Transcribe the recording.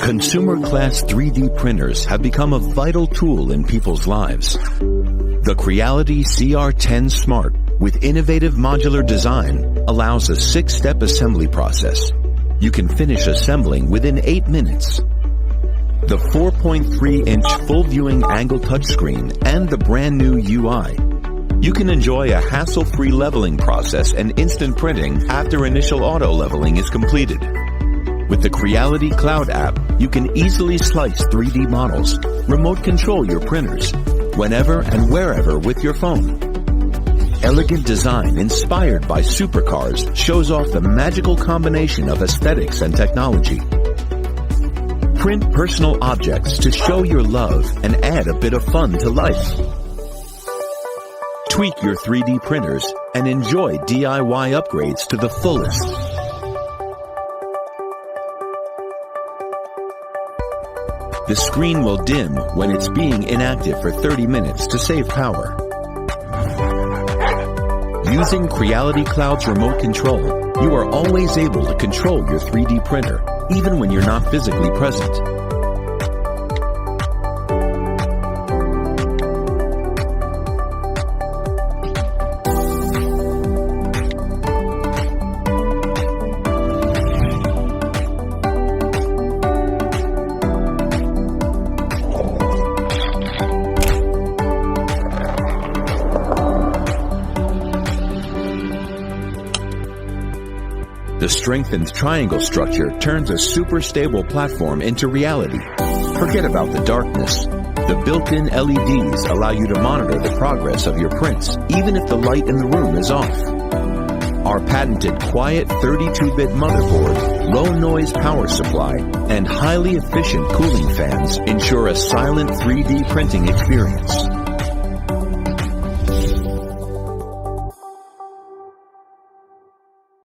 Consumer-class 3D printers have become a vital tool in people's lives. The Creality CR10 Smart, with innovative modular design, allows a 6-step assembly process. You can finish assembling within 8 minutes. The 4.3-inch full viewing angle touchscreen and the brand new UI. You can enjoy a hassle-free leveling process and instant printing after initial auto leveling is completed. With the Creality Cloud app, you can easily slice 3D models, remote control your printers, whenever and wherever with your phone. Elegant design inspired by supercars shows off the magical combination of aesthetics and technology. Print personal objects to show your love and add a bit of fun to life. Tweak your 3D printers and enjoy DIY upgrades to the fullest. The screen will dim when it's being inactive for 30 minutes to save power. Using Creality Cloud's remote control, you are always able to control your 3D printer, even when you're not physically present. The strengthened triangle structure turns a super stable platform into reality. Forget about the darkness. The built-in LEDs allow you to monitor the progress of your prints, even if the light in the room is off. Our patented quiet 32-bit motherboard, low-noise power supply, and highly efficient cooling fans ensure a silent 3D printing experience.